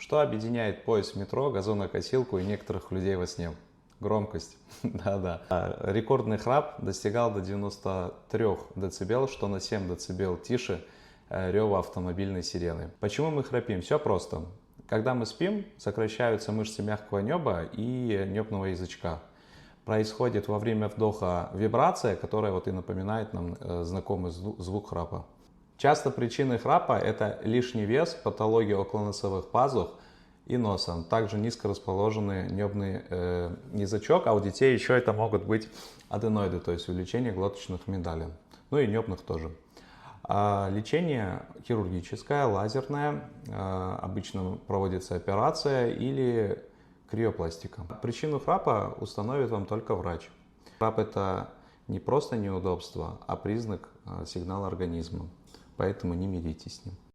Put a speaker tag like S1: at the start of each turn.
S1: Что объединяет поезд метро, газонокосилку и некоторых людей во сне? Громкость. Да-да. Рекордный храп достигал до 93 дБ, что на 7 дБ тише рева автомобильной сирены. Почему мы храпим? Все просто. Когда мы спим, сокращаются мышцы мягкого неба и небного язычка. Происходит во время вдоха вибрация, которая вот и напоминает нам знакомый звук храпа. Часто причиной храпа это лишний вес, патология околоносовых пазух и носа. Также низко расположенный небный язычок, а у детей еще это могут быть аденоиды, то есть увеличение глоточных миндалин. Ну и небных тоже. Лечение хирургическое, лазерное, обычно проводится операция или криопластика. Причину храпа установит вам только врач. Храп это не просто неудобство, а признак сигнала организма. Поэтому не миритесь с ним.